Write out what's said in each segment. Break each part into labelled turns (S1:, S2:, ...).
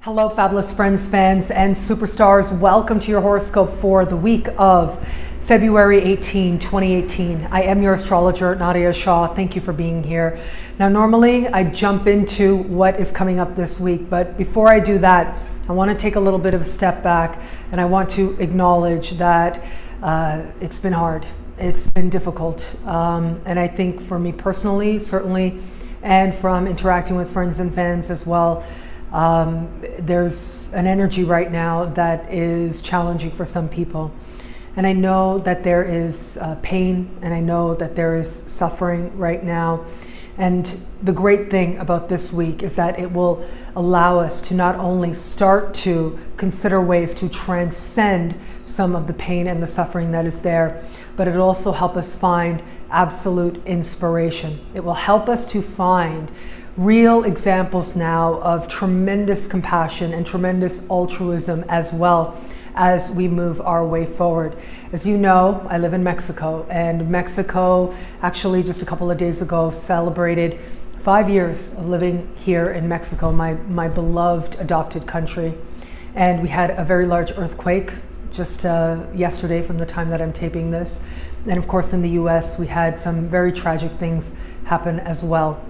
S1: Hello, fabulous friends, fans, and superstars. Welcome to your horoscope for the week of February 18, 2018. I am your astrologer, Nadiya Shah. Thank you for being here. Now, normally I jump into what is coming up this week, but before I do that, I want to take a little bit of a step back and I want to acknowledge that it's been hard. It's been difficult. And I think for me personally, certainly, and from interacting with friends and fans as well, there's an energy right now that is challenging for some people. And I know that there is pain, and I know that there is suffering right now. And the great thing about this week is that it will allow us to not only start to consider ways to transcend some of the pain and the suffering that is there, but it'll also help us find absolute inspiration. It will help us to find real examples now of tremendous compassion and tremendous altruism as well as we move our way forward. As you know, I live in Mexico, and Mexico actually just a couple of days ago celebrated 5 years of living here in Mexico, my beloved adopted country. And we had a very large earthquake just yesterday from the time that I'm taping this. And of course in the US, we had some very tragic things happen as well.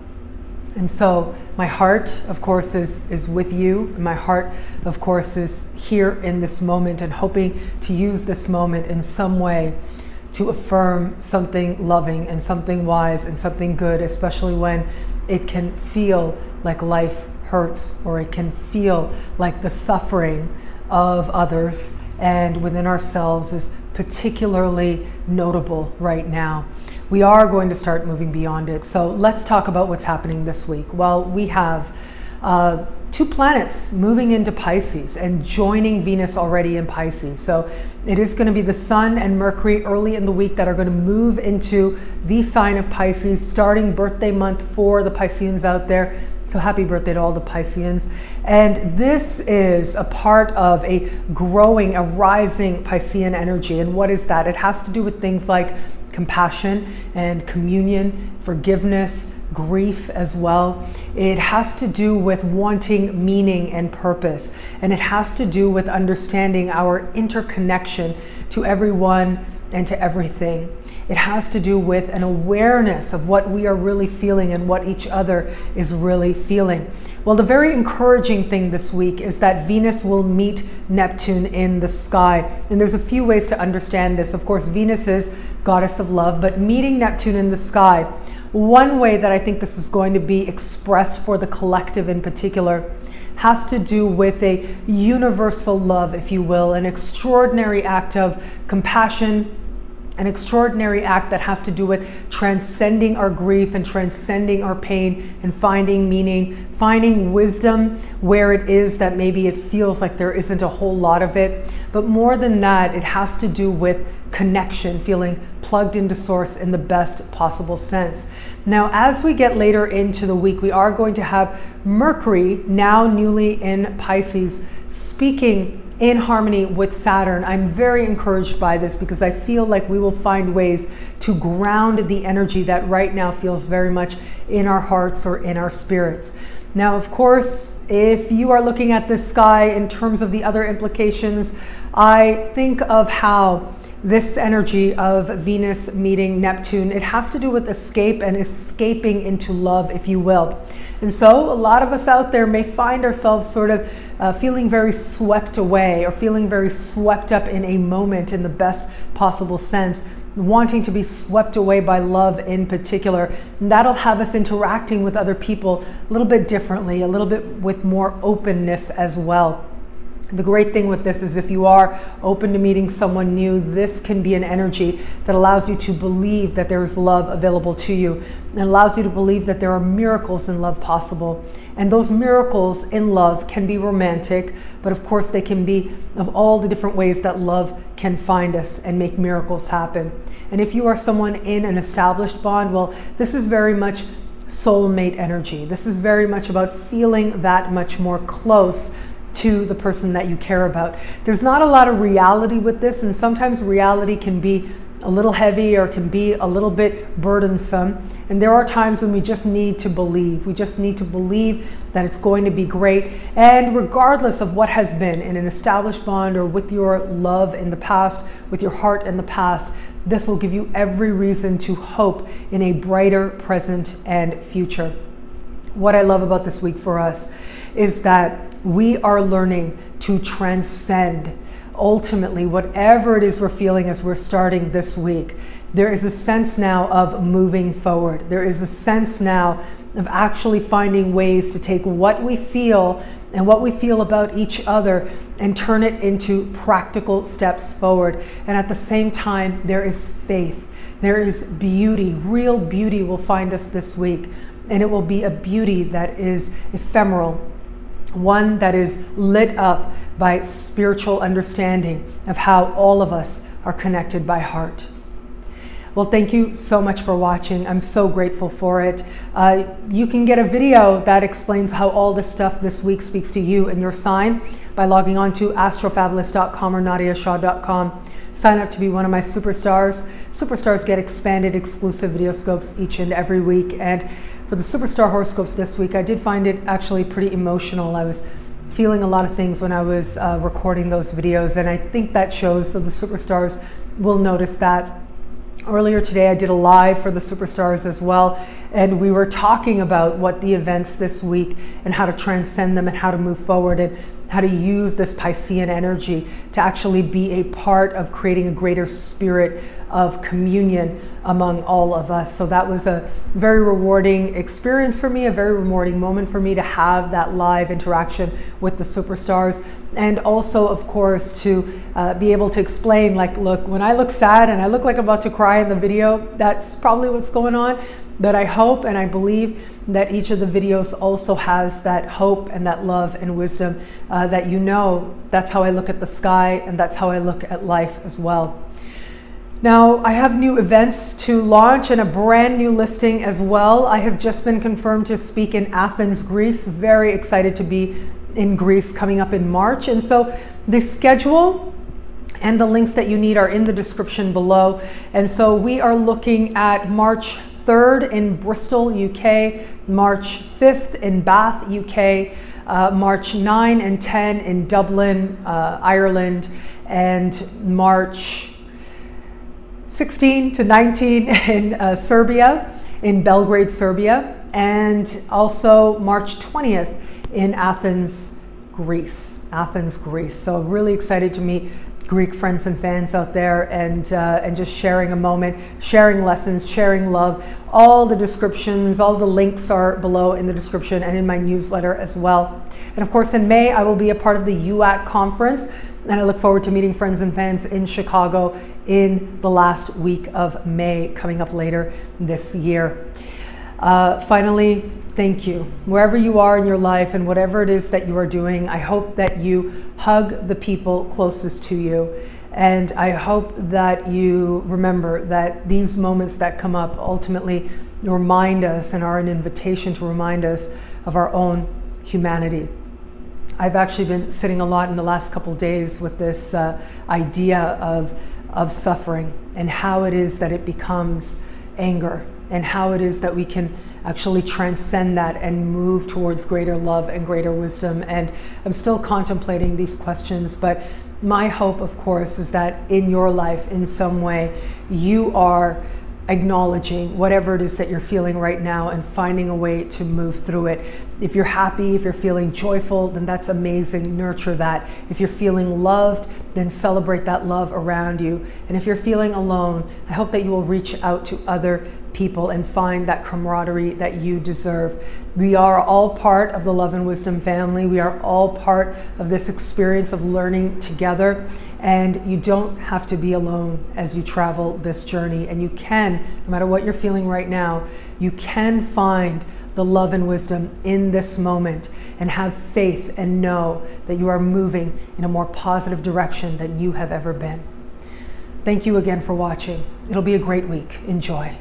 S1: And so my heart, of course, is with you. My heart, of course, is here in this moment and hoping to use this moment in some way to affirm something loving and something wise and something good, especially when it can feel like life hurts, or it can feel like the suffering of others and within ourselves is particularly notable right now. We are going to start moving beyond it. So let's talk about what's happening this week. Well, we have two planets moving into Pisces and joining Venus already in Pisces. So it is going to be the Sun and Mercury early in the week that are going to move into the sign of Pisces, starting birthday month for the Pisceans out there. So happy birthday to all the Pisceans. And this is a part of a growing, a rising Piscean energy. And what is that? It has to do with things like compassion and communion, forgiveness, grief as well. It has to do with wanting meaning and purpose. And it has to do with understanding our interconnection to everyone and to everything. It has to do with an awareness of what we are really feeling and what each other is really feeling. Well, the very encouraging thing this week is that Venus will meet Neptune in the sky. And there's a few ways to understand this. Of course, Venus is goddess of love, but meeting Neptune in the sky, one way that I think this is going to be expressed for the collective in particular has to do with a universal love, if you will, an extraordinary act of compassion, an extraordinary act that has to do with transcending our grief and transcending our pain and finding meaning, finding wisdom where it is that maybe it feels like there isn't a whole lot of it. But more than that, it has to do with connection, feeling plugged into source in the best possible sense. Now, as we get later into the week, we are going to have Mercury, now newly in Pisces, speaking in harmony with Saturn. I'm very encouraged by this because I feel like we will find ways to ground the energy that right now feels very much in our hearts or in our spirits. Now, of course, if you are looking at this sky in terms of the other implications, I think of how this energy of Venus meeting Neptune, it has to do with escape and escaping into love, if you will. And so a lot of us out there may find ourselves sort of feeling very swept away or feeling very swept up in a moment in the best possible sense, wanting to be swept away by love in particular. And that'll have us interacting with other people a little bit differently, a little bit with more openness as well. The great thing with this is if you are open to meeting someone new, this can be an energy that allows you to believe that there is love available to you and allows you to believe that there are miracles in love possible. And those miracles in love can be romantic, but of course they can be of all the different ways that love can find us and make miracles happen. And if you are someone in an established bond, well, this is very much soulmate energy. This is very much about feeling that much more close to the person that you care about. There's not a lot of reality with this, and sometimes reality can be a little heavy or can be a little bit burdensome. And there are times when we just need to believe. We just need to believe that it's going to be great. And regardless of what has been in an established bond or with your love in the past, with your heart in the past, this will give you every reason to hope in a brighter present and future. What I love about this week for us is that we are learning to transcend ultimately whatever it is we're feeling as we're starting this week. There is a sense now of moving forward. There is a sense now of actually finding ways to take what we feel and what we feel about each other and turn it into practical steps forward. And at the same time, there is faith. There is beauty. Real beauty will find us this week. And it will be a beauty that is ephemeral, one that is lit up by spiritual understanding of how all of us are connected by heart. Well, thank you so much for watching. I'm so grateful for it. You can get a video that explains how all this stuff this week speaks to you and your sign by logging on to astrofabulous.com or nadiyashah.com. Sign up to be one of my superstars. Superstars get expanded exclusive video scopes each and every week. And for the superstar horoscopes this week, I did find it actually pretty emotional. I was feeling a lot of things when I was recording those videos, and I think that shows, so the superstars will notice that. Earlier today, I did a live for the superstars as well, and we were talking about what the events this week and how to transcend them and how to move forward and how to use this Piscean energy to actually be a part of creating a greater spirit of communion among all of us. So that was a very rewarding experience for me, a very rewarding moment for me to have that live interaction with the superstars. And also, of course, to be able to explain, like, look, when I look sad and I look like I'm about to cry in the video, that's probably what's going on. But I hope and I believe that each of the videos also has that hope and that love and wisdom that that's how I look at the sky and that's how I look at life as well. Now, I have new events to launch and a brand new listing as well. I have just been confirmed to speak in Athens, Greece. Very excited to be in Greece coming up in March. And so the schedule and the links that you need are in the description below. And so we are looking at March 3rd in Bristol, UK, March 5th in Bath, UK, March 9 and 10 in Dublin, Ireland, and March 16 to 19 in Serbia, in Belgrade, Serbia, and also March 20th in Athens, Greece. So really excited to meet Greek friends and fans out there and just sharing a moment, sharing lessons, sharing love. All the descriptions, all the links are below in the description and in my newsletter as well. And of course, in May, I will be a part of the UAT conference, and I look forward to meeting friends and fans in Chicago in the last week of May, coming up later this year. Finally, thank you. Wherever you are in your life and whatever it is that you are doing, I hope that you hug the people closest to you. And I hope that you remember that these moments that come up ultimately remind us and are an invitation to remind us of our own humanity. I've actually been sitting a lot in the last couple of days with this idea of suffering and how it is that it becomes anger and how it is that we can actually transcend that and move towards greater love and greater wisdom. And I'm still contemplating these questions, but my hope, of course, is that in your life, in some way, you are acknowledging whatever it is that you're feeling right now and finding a way to move through it. If you're happy, if you're feeling joyful, then that's amazing. Nurture that. If you're feeling loved, then celebrate that love around you. And if you're feeling alone, I hope that you will reach out to other people and find that camaraderie that you deserve. We are all part of the Love and Wisdom family. We are all part of this experience of learning together. And you don't have to be alone as you travel this journey. And you can, no matter what you're feeling right now, you can find the love and wisdom in this moment and have faith and know that you are moving in a more positive direction than you have ever been. Thank you again for watching. It'll be a great week. Enjoy.